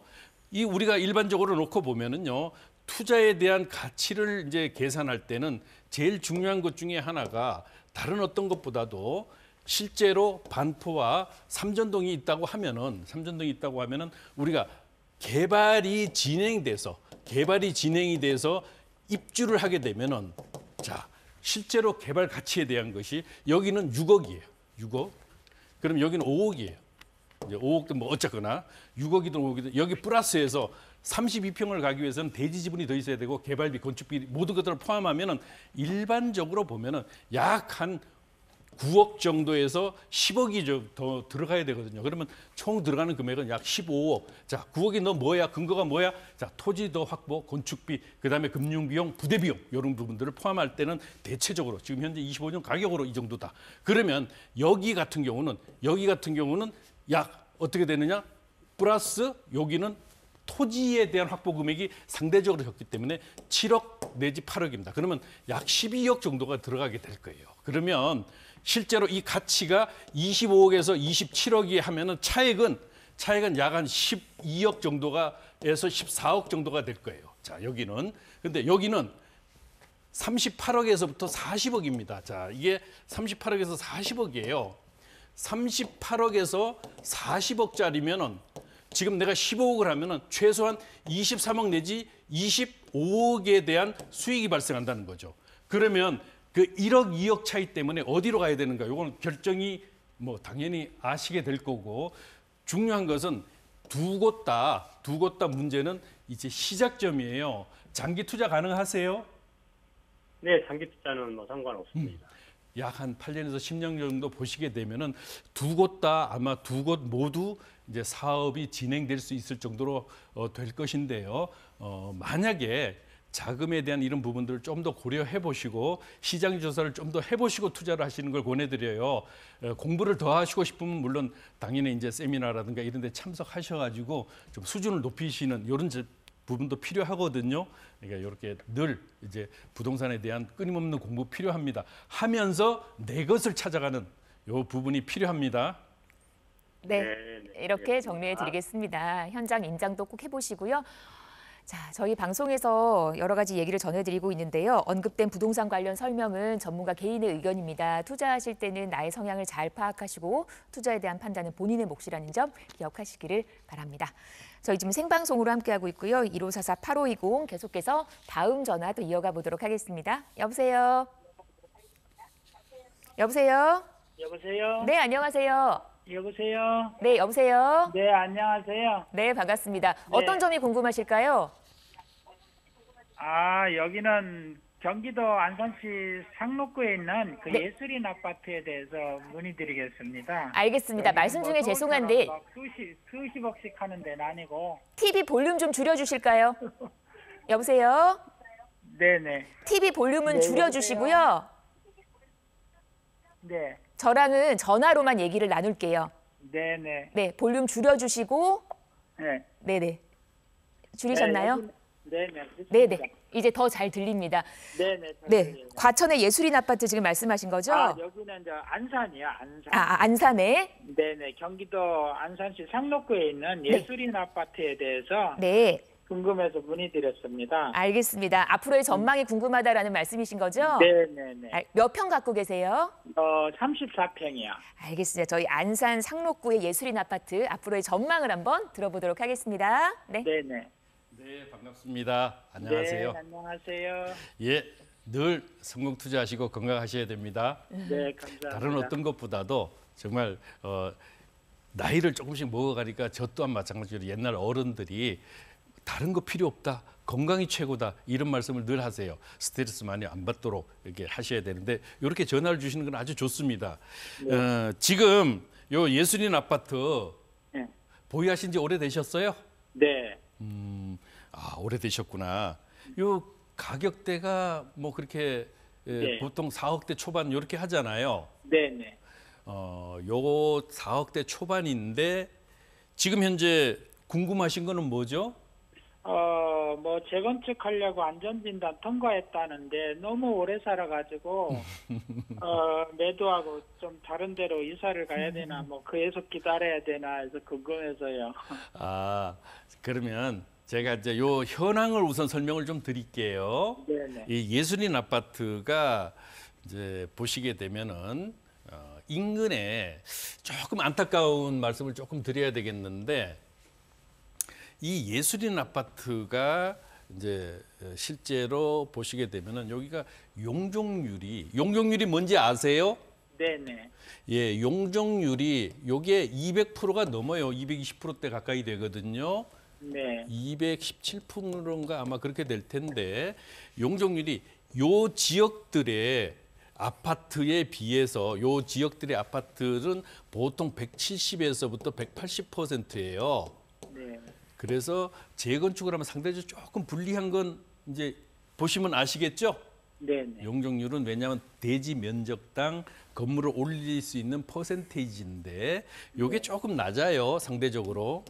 이 우리가 일반적으로 놓고 보면은요. 투자에 대한 가치를 이제 계산할 때는 제일 중요한 것 중에 하나가 다른 어떤 것보다도 실제로 반포와 삼전동이 있다고 하면은 우리가 개발이 진행이 돼서 입주를 하게 되면은 자, 실제로 개발 가치에 대한 것이 여기는 6억이에요. 6억. 그럼 여기는 5억이에요. 이제 5억도 뭐 어쨌거나 6억이든 5억이든 여기 플러스해서 32평을 가기 위해서는 대지 지분이 더 있어야 되고 개발비, 건축비 모든 것들을 포함하면은 일반적으로 보면은 약 한 9억 정도에서 10억이 더 들어가야 되거든요. 그러면 총 들어가는 금액은 약 15억. 자, 9억이 너 뭐야? 근거가 뭐야? 자, 토지 더 확보, 건축비, 그다음에 금융비용, 부대비용 이런 부분들을 포함할 때는 대체적으로 지금 현재 25년 가격으로 이 정도다. 그러면 여기 같은 경우는 약 어떻게 되느냐? 플러스 여기는 토지에 대한 확보 금액이 상대적으로 적기 때문에 7억 내지 8억입니다. 그러면 약 12억 정도가 들어가게 될 거예요. 그러면 실제로 이 가치가 25억에서 27억이 하면은 차액은 약 한 12억 정도가 에서 14억 정도가 될 거예요. 자, 근데 여기는 38억에서부터 40억입니다. 자, 이게 38억에서 40억이에요. 38억에서 40억짜리면은 지금 내가 15억을 하면은 최소한 23억 내지 25억에 대한 수익이 발생한다는 거죠. 그러면 그 1억, 2억 차이 때문에 어디로 가야 되는가? 요거는 결정이 뭐 당연히 아시게 될 거고 중요한 것은 두 곳 다 문제는 이제 시작점이에요. 장기 투자 가능하세요? 네, 장기 투자는 뭐 상관없습니다. 약 한 8년에서 10년 정도 보시게 되면은 두 곳 다 아마 두 곳 모두 이제 사업이 진행될 수 있을 정도로 될 것인데요. 만약에 자금에 대한 이런 부분들을 좀 더 고려해 보시고 시장 조사를 좀 더 해보시고 투자를 하시는 걸 권해드려요. 공부를 더 하시고 싶으면 물론 당연히 이제 세미나라든가 이런 데 참석하셔가지고 좀 수준을 높이시는 이런 부분도 필요하거든요. 그러니까 이렇게 늘 이제 부동산에 대한 끊임없는 공부 필요합니다. 하면서 내 것을 찾아가는 이 부분이 필요합니다. 네, 이렇게 정리해 드리겠습니다. 현장 임장도 꼭 해보시고요. 자, 저희 방송에서 여러 가지 얘기를 전해드리고 있는데요. 언급된 부동산 관련 설명은 전문가 개인의 의견입니다. 투자하실 때는 나의 성향을 잘 파악하시고 투자에 대한 판단은 본인의 몫이라는 점 기억하시기를 바랍니다. 저희 지금 생방송으로 함께하고 있고요. 1544-8520 계속해서 다음 전화 또 이어가 보도록 하겠습니다. 여보세요? 여보세요? 여보세요? 네, 안녕하세요. 여보세요? 네, 여보세요? 네, 안녕하세요. 네, 반갑습니다. 어떤 점이 궁금하실까요? 아, 여기는 경기도 안산시 상록구에 있는 그 네. 예술인 아파트에 대해서 문의드리겠습니다. 알겠습니다. 말씀 중에 뭐 죄송한데 막 수십억씩 하는 데는 아니고. TV 볼륨 좀 줄여주실까요? 여보세요? 네네. TV 볼륨은 네, 줄여주시고요. 네. 저랑은 전화로만 얘기를 나눌게요. 네네. 네, 볼륨 줄여주시고 네. 네네. 줄이셨나요? 네네. 네네. 이제 더 잘 들립니다. 네네. 네, 과천의 예술인 아파트 지금 말씀하신 거죠? 여기는 저 안산이요, 안산. 안산에? 네네. 경기도 안산시 상록구에 있는 예술인 아파트에 대해서 네, 궁금해서 문의드렸습니다. 알겠습니다. 앞으로의 전망이 궁금하다라는 말씀이신 거죠? 네네네. 몇 평 갖고 계세요? 34평이요. 알겠습니다. 저희 안산 상록구의 예술인 아파트 앞으로의 전망을 한번 들어보도록 하겠습니다. 네. 네네. 네, 반갑습니다. 안녕하세요. 네, 안녕하세요. 예, 늘 성공 투자하시고 건강하셔야 됩니다. 네, 감사합니다. 다른 어떤 것보다도 정말 나이를 조금씩 먹어가니까 저 또한 마찬가지로 옛날 어른들이 다른 거 필요 없다. 건강이 최고다. 이런 말씀을 늘 하세요. 스트레스 많이 안 받도록 이렇게 하셔야 되는데 이렇게 전화를 주시는 건 아주 좋습니다. 지금 요 예술인 아파트 네. 보유하신 지 오래되셨어요? 네. 오래되셨구나. 요 가격대가 뭐 그렇게 네. 보통 4억대 초반 이렇게 하잖아요. 네네. 요거 4억대 초반인데 지금 현재 궁금하신 거는 뭐죠? 뭐 재건축하려고 안전진단 통과했다는데 너무 오래 살아가지고 매도하고 좀 다른 데로 이사를 가야 되나 뭐 계속 기다려야 되나 해서 궁금해서요. 그러면 제가 이제 요 현황을 우선 설명을 좀 드릴게요. 네네. 이 예술인 아파트가 이제 보시게 되면은 인근에 조금 안타까운 말씀을 조금 드려야 되겠는데 이 예술인 아파트가 이제 실제로 보시게 되면은 여기가 용적률이 뭔지 아세요? 네네. 예, 용적률이 요게 200%가 넘어요. 220%대 가까이 되거든요. 네. 217%인가 아마 그렇게 될 텐데 용적률이 요 지역들의 아파트에 비해서 요 지역들의 아파트는 보통 170에서부터 180%예요. 네. 그래서 재건축을 하면 상대적으로 조금 불리한 건 이제 보시면 아시겠죠? 네네. 용적률은 왜냐하면 대지 면적당 건물을 올릴 수 있는 퍼센테이지인데 요게 조금 낮아요, 상대적으로.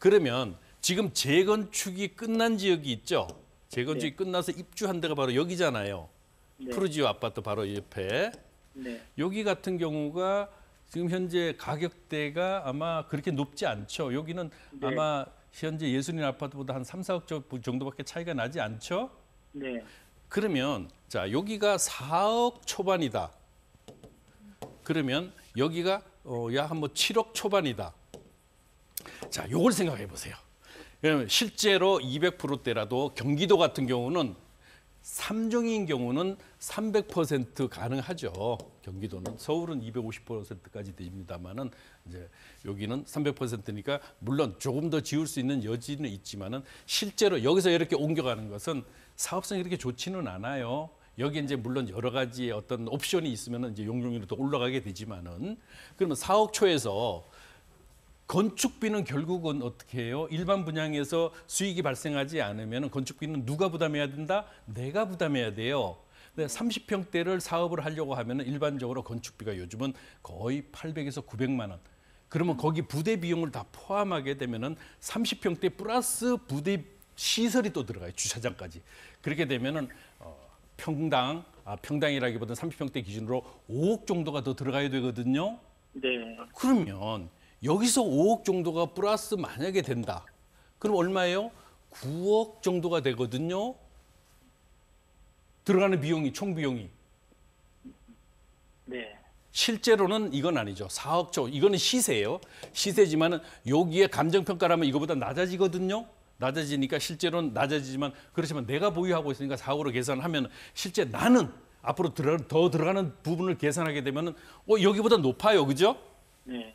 그러면 지금 재건축이 끝난 지역이 있죠? 재건축이 끝나서 입주한 데가 바로 여기잖아요. 네. 푸르지오 아파트 바로 옆에. 네. 여기 같은 경우가 지금 현재 가격대가 아마 그렇게 높지 않죠. 여기는 네. 아마 현재 예술인 아파트보다 한 3, 4억 정도밖에 차이가 나지 않죠? 네. 그러면 자 여기가 4억 초반이다. 그러면 여기가 약 한 뭐 7억 초반이다. 자, 요걸 생각해 보세요. 그러면 실제로 200%대라도 경기도 같은 경우는 3종인 경우는 300% 가능하죠. 경기도는 서울은 250%까지 됩니다만은 이제 여기는 300%니까 물론 조금 더 지을 수 있는 여지는 있지만은 실제로 여기서 이렇게 옮겨가는 것은 사업성이 이렇게 좋지는 않아요. 여기 이제 물론 여러 가지 어떤 옵션이 있으면은 이제 용적률이 더 올라가게 되지만은 그러면 4억 초에서 건축비는 결국은 어떻게 해요? 일반 분양에서 수익이 발생하지 않으면 건축비는 누가 부담해야 된다? 내가 부담해야 돼요. 근데 30평대를 사업을 하려고 하면 일반적으로 건축비가 요즘은 거의 800에서 900만 원. 그러면 거기 부대 비용을 다 포함하게 되면은 30평대 플러스 부대 시설이 또 들어가요. 주차장까지. 그렇게 되면은 평당이라기보다는 30평대 기준으로 5억 정도가 더 들어가야 되거든요. 네. 그러면 여기서 5억 정도가 플러스 만약에 된다. 그럼 얼마예요? 9억 정도가 되거든요. 들어가는 비용이, 총 비용이. 네. 실제로는 이건 아니죠. 4억 초. 이거는 시세예요. 시세지만은 여기에 감정평가라면 이거보다 낮아지거든요. 낮아지니까 실제로는 낮아지지만 그렇지만 내가 보유하고 있으니까 4억으로 계산하면 실제 나는 앞으로 더 들어가는 부분을 계산하게 되면은 여기보다 높아요. 그죠? 네.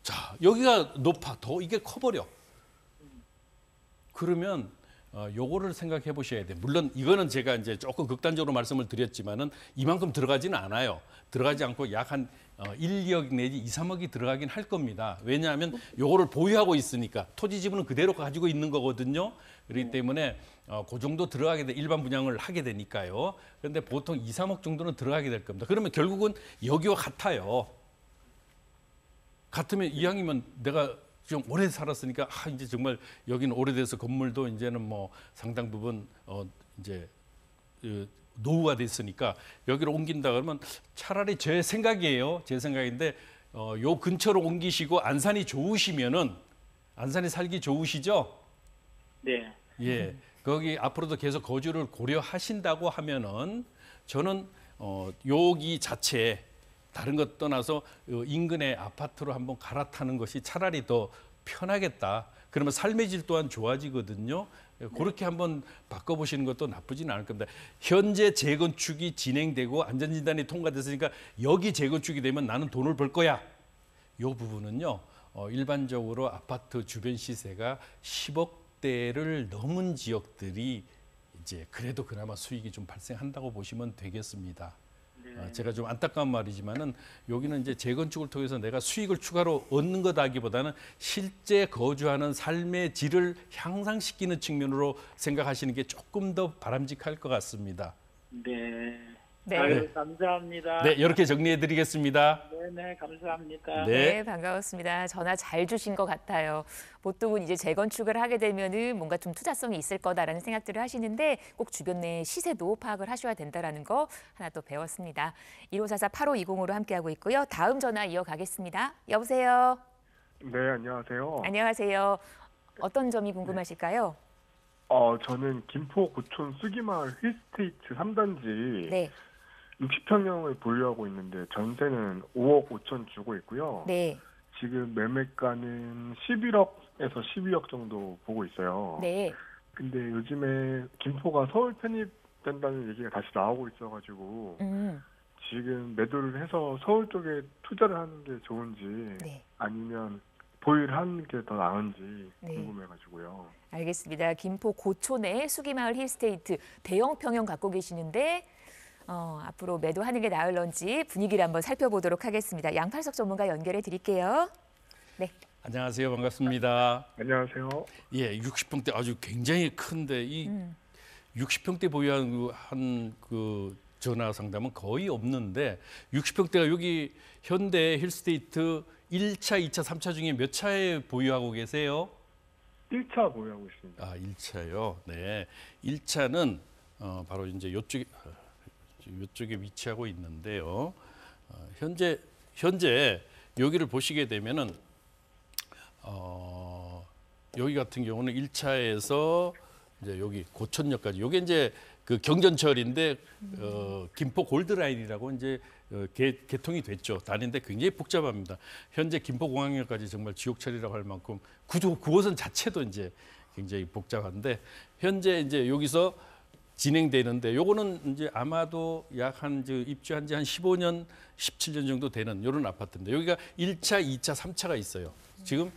자, 여기가 높아. 더 이게 커버려. 그러면 요거를 생각해 보셔야 돼요. 물론 이거는 제가 이제 조금 극단적으로 말씀을 드렸지만은 이만큼 들어가지는 않아요. 들어가지 않고 약 한 1, 2억 내지 2, 3억이 들어가긴 할 겁니다. 왜냐하면 요거를 보유하고 있으니까 토지 지분은 그대로 가지고 있는 거거든요. 그렇기 때문에 그 정도 들어가게 돼 일반 분양을 하게 되니까요. 그런데 보통 2, 3억 정도는 들어가게 될 겁니다. 그러면 결국은 여기와 같아요. 같으면 이왕이면 내가 좀 오래 살았으니까 이제 정말 여기는 오래돼서 건물도 이제는 뭐 상당 부분 이제 노후가 됐으니까 여기로 옮긴다 그러면 차라리 제 생각이에요. 제 생각인데 요 근처로 옮기시고 안산이 좋으시면은 안산에 살기 좋으시죠? 네. 예. 거기 앞으로도 계속 거주를 고려하신다고 하면은 저는 여기 자체에 다른 것 떠나서 인근의 아파트로 한번 갈아타는 것이 차라리 더 편하겠다. 그러면 삶의 질 또한 좋아지거든요. 그렇게 한번 바꿔보시는 것도 나쁘지는 않을 겁니다. 현재 재건축이 진행되고 안전진단이 통과됐으니까 여기 재건축이 되면 나는 돈을 벌 거야. 이 부분은요. 일반적으로 아파트 주변 시세가 10억대를 넘은 지역들이 이제 그래도 그나마 수익이 좀 발생한다고 보시면 되겠습니다. 제가 좀 안타까운 말이지만은 여기는 이제 재건축을 통해서 내가 수익을 추가로 얻는 거다기보다는 실제 거주하는 삶의 질을 향상시키는 측면으로 생각하시는 게 조금 더 바람직할 것 같습니다. 네. 네. 아유, 감사합니다. 네, 이렇게 정리해드리겠습니다. 네, 감사합니다. 네. 네, 반가웠습니다. 전화 잘 주신 것 같아요. 보통은 이제 재건축을 하게 되면은 뭔가 좀 투자성이 있을 거다라는 생각들을 하시는데 꼭 주변 내 시세도 파악을 하셔야 된다라는 거 하나 또 배웠습니다. 1544-8520으로 함께하고 있고요. 다음 전화 이어가겠습니다. 여보세요. 네, 안녕하세요. 안녕하세요. 어떤 점이 궁금하실까요? 저는 김포 고촌 수기마을 힐스테이트 3단지 네. 60평형을 보유하고 있는데 전세는 5억 5천 주고 있고요. 네. 지금 매매가는 11억에서 12억 정도 보고 있어요. 네. 근데 요즘에 김포가 서울 편입된다는 얘기가 다시 나오고 있어가지고 지금 매도를 해서 서울 쪽에 투자를 하는 게 좋은지 네. 아니면 보유를 하는 게 더 나은지 네. 궁금해가지고요. 알겠습니다. 김포 고촌의 수기마을 힐스테이트 대형 평형 갖고 계시는데 앞으로 매도하는 게 나을런지 분위기를 한번 살펴보도록 하겠습니다. 양팔석 전문가 연결해 드릴게요. 네. 안녕하세요. 반갑습니다. 안녕하세요. 예, 60평대 아주 굉장히 큰데 이 60평대 보유한 그 전화 상담은 거의 없는데 60평대가 여기 현대 힐스테이트 1차, 2차, 3차 중에 몇 차에 보유하고 계세요? 1차 보유하고 있습니다. 1차요. 네. 1차는 바로 이제 이쪽에 위치하고 있는데요. 현재 여기를 보시게 되면은 여기 같은 경우는 1차에서 이제 여기 고촌역까지. 요게 이제 그 경전철인데 김포 골드라인이라고 이제 개통이 됐죠. 다니는데 굉장히 복잡합니다. 현재 김포공항역까지 정말 지옥철이라고 할 만큼 9호선 자체도 이제 굉장히 복잡한데 현재 이제 여기서 진행되는데 요거는 이제 아마도 약 입주한 지 한 15년, 17년 정도 되는 이런 아파트인데 여기가 1차, 2차, 3차가 있어요. 지금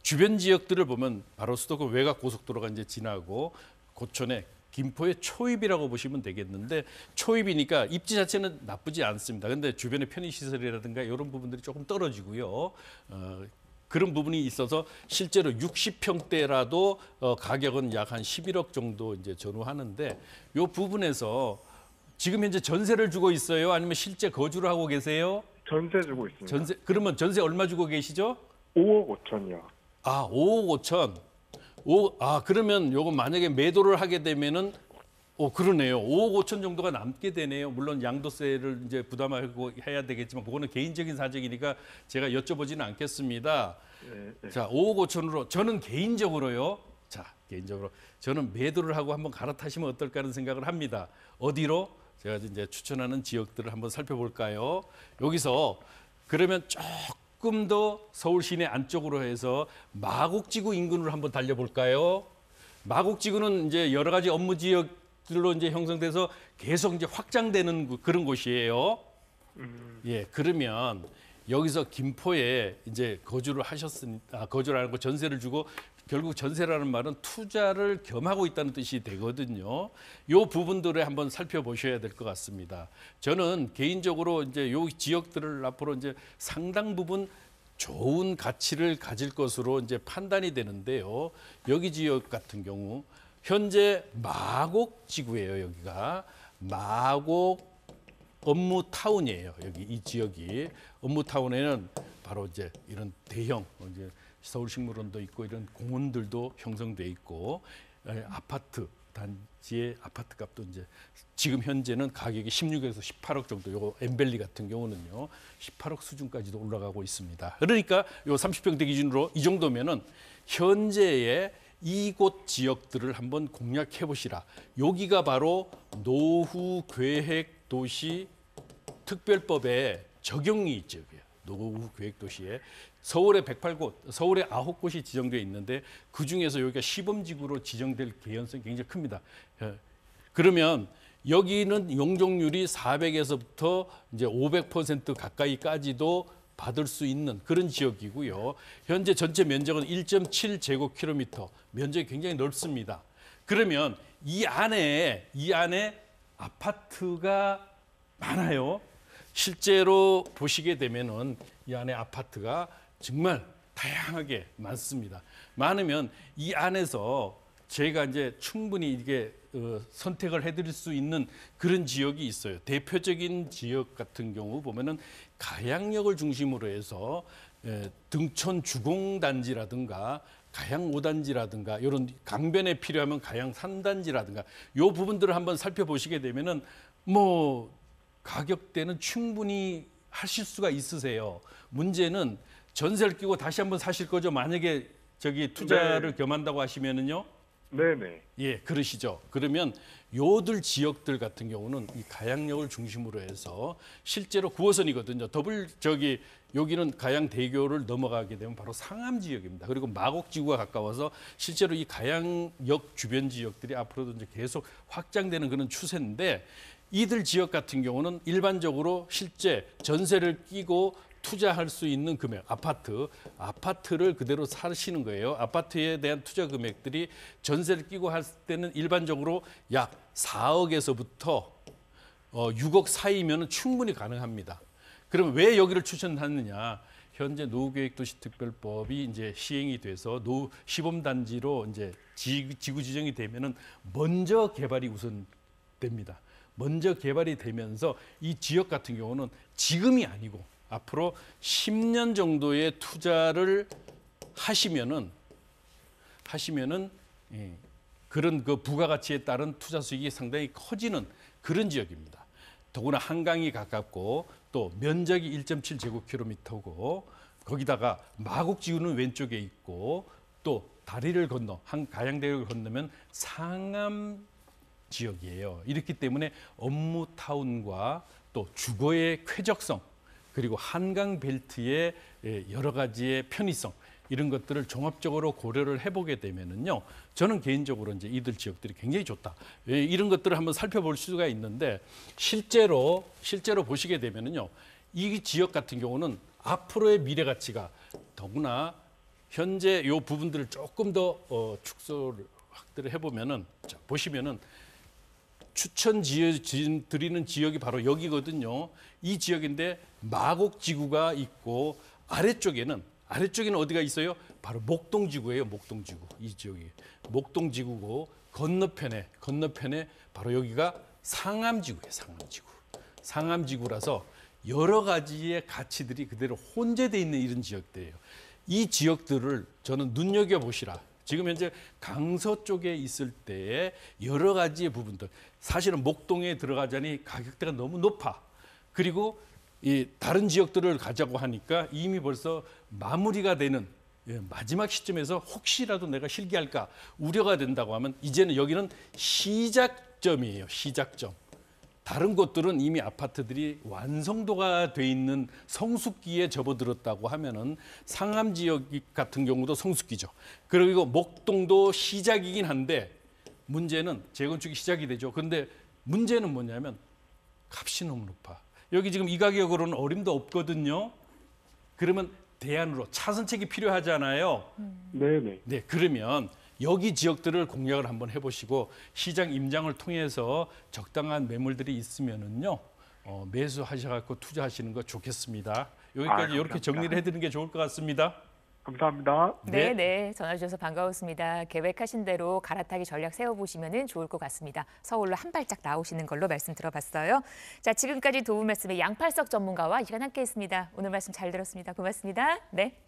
주변 지역들을 보면 바로 수도권 외곽 고속도로가 이제 지나고 고촌에 김포의 초입이라고 보시면 되겠는데 초입이니까 입지 자체는 나쁘지 않습니다. 그런데 주변의 편의시설이라든가 이런 부분들이 조금 떨어지고요. 그런 부분이 있어서 실제로 60평대라도 가격은 약 한 11억 정도 이제 전후하는데 이 부분에서 지금 현재 전세를 주고 있어요? 아니면 실제 거주를 하고 계세요? 전세 주고 있습니다. 그러면 전세 얼마 주고 계시죠? 5억 5천이요. 5억 5천. 그러면 요거 만약에 매도를 하게 되면은 그러네요. 5억 5천 정도가 남게 되네요. 물론 양도세를 이제 부담하고 해야 되겠지만 그거는 개인적인 사정이니까 제가 여쭤보지는 않겠습니다. 네. 자, 5억 5천으로 저는 개인적으로요. 개인적으로 저는 매도를 하고 한번 갈아타시면 어떨까 하는 생각을 합니다. 어디로? 제가 이제 추천하는 지역들을 한번 살펴볼까요? 여기서 그러면 조금 더 서울 시내 안쪽으로 해서 마곡지구 인근으로 한번 달려볼까요? 마곡지구는 이제 여러 가지 업무 지역들로 이제 형성돼서 계속 이제 확장되는 그런 곳이에요. 예, 그러면 여기서 김포에 이제 거주를 거주를 하는 거 전세를 주고 결국 전세라는 말은 투자를 겸하고 있다는 뜻이 되거든요. 요 부분들을 한번 살펴보셔야 될 것 같습니다. 저는 개인적으로 이제 요 지역들을 앞으로 이제 상당 부분 좋은 가치를 가질 것으로 이제 판단이 되는데요. 여기 지역 같은 경우 현재 마곡 지구예요. 여기가 마곡 업무타운이에요. 여기 이 지역이 업무타운에는 바로 이제 이런 대형 이제 서울식물원도 있고 이런 공원들도 형성돼 있고 아파트 단지의 아파트 값도 이제 지금 현재는 가격이 16에서 18억 정도. 요거 엠벨리 같은 경우는요 18억 수준까지도 올라가고 있습니다. 그러니까 요 30평대 기준으로 이 정도면은 현재의 이곳 지역들을 한번 공략해 보시라. 여기가 바로 노후 계획 도시 특별법에 적용이 지역이에요. 노후 계획 도시에 서울에 108곳, 서울에 9곳이 지정되어 있는데 그 중에서 여기가 시범지구로 지정될 개연성이 굉장히 큽니다. 그러면 여기는 용적률이 400에서부터 이제 500% 가까이까지도 받을 수 있는 그런 지역이고요. 현재 전체 면적은 1.7 제곱킬로미터, 면적이 굉장히 넓습니다. 그러면 이 안에 아파트가 많아요. 실제로 보시게 되면은 이 안에 아파트가 정말 다양하게 많습니다. 많으면 이 안에서 제가 이제 충분히 이게 선택을 해드릴 수 있는 그런 지역이 있어요. 대표적인 지역 같은 경우 보면은 가양역을 중심으로 해서 등촌 주공단지라든가 가양 5단지라든가 이런 강변에 필요하면 가양 3단지라든가 요 부분들을 한번 살펴보시게 되면은 뭐 가격대는 충분히 하실 수가 있으세요. 문제는 전세를 끼고 다시 한번 사실 거죠. 만약에 저기 투자를 네. 겸한다고 하시면은요. 네네. 예, 그러시죠. 그러면 요들 지역들 같은 경우는 이 가양역을 중심으로 해서 실제로 9호선이거든요. 여기는 가양대교를 넘어가게 되면 바로 상암 지역입니다. 그리고 마곡지구가 가까워서 실제로 이 가양역 주변 지역들이 앞으로도 이제 계속 확장되는 그런 추세인데 이들 지역 같은 경우는 일반적으로 실제 전세를 끼고 투자할 수 있는 금액, 아파트를 그대로 사시는 거예요. 아파트에 대한 투자 금액들이 전세를 끼고 할 때는 일반적으로 약 4억에서부터 6억 사이면 충분히 가능합니다. 그러면 왜 여기를 추천하느냐? 현재 노후계획도시특별법이 이제 시행이 돼서 시범단지로 이제 지구 지정이 되면은 먼저 개발이 우선됩니다. 먼저 개발이 되면서 이 지역 같은 경우는 지금이 아니고 앞으로 10년 정도의 투자를 하시면은 그런 그 부가가치에 따른 투자 수익이 상당히 커지는 그런 지역입니다. 더구나 한강이 가깝고 또 면적이 1.7 제곱킬로미터고 거기다가 마곡지구는 왼쪽에 있고 또 다리를 건너 가양대교를 건너면 상암 지역이에요. 이렇기 때문에 업무타운과 또 주거의 쾌적성 그리고 한강 벨트의 여러 가지의 편의성 이런 것들을 종합적으로 고려를 해보게 되면은요, 저는 개인적으로 이제 이들 지역들이 굉장히 좋다. 이런 것들을 한번 살펴볼 수가 있는데 실제로 보시게 되면은요, 이 지역 같은 경우는 앞으로의 미래 가치가 더구나 현재 요 부분들을 조금 더 축소를 확대를 해보면은 자, 보시면은. 추천 드리는 지역이 바로 여기거든요. 이 지역인데 마곡지구가 있고 아래쪽에는 어디가 있어요? 바로 목동지구예요. 목동지구. 이 지역이 목동지구고 건너편에 바로 여기가 상암지구예요. 상암지구라서 여러 가지의 가치들이 그대로 혼재되어 있는 이런 지역들이에요. 이 지역들을 저는 눈여겨보시라. 지금 현재 강서 쪽에 있을 때의 여러 가지의 부분들 사실은 목동에 들어가자니 가격대가 너무 높아. 그리고 이 다른 지역들을 가자고 하니까 이미 벌써 마무리가 되는 마지막 시점에서 혹시라도 내가 실기할까 우려가 된다고 하면 이제는 여기는 시작점이에요. 시작점. 다른 곳들은 이미 아파트들이 완성도가 돼 있는 성숙기에 접어들었다고 하면은 상암 지역 같은 경우도 성숙기죠. 그리고 목동도 시작이긴 한데 문제는 재건축이 시작이 되죠. 그런데 문제는 뭐냐면 값이 너무 높아. 여기 지금 이 가격으로는 어림도 없거든요. 그러면 대안으로 차선책이 필요하잖아요. 네네. 네, 그러면 여기 지역들을 공략을 한번 해보시고 시장 임장을 통해서 적당한 매물들이 있으면은요 매수하셔갖고 투자하시는 거 좋겠습니다. 여기까지 이렇게 정리를 해드리는 게 좋을 것 같습니다. 감사합니다. 네, 네. 전화 주셔서 반가웠습니다. 계획하신 대로 갈아타기 전략 세워보시면 좋을 것 같습니다. 서울로 한 발짝 나오시는 걸로 말씀 들어봤어요. 자, 지금까지 도움 말씀의 양팔석 전문가와 이 시간 함께했습니다. 오늘 말씀 잘 들었습니다. 고맙습니다. 네.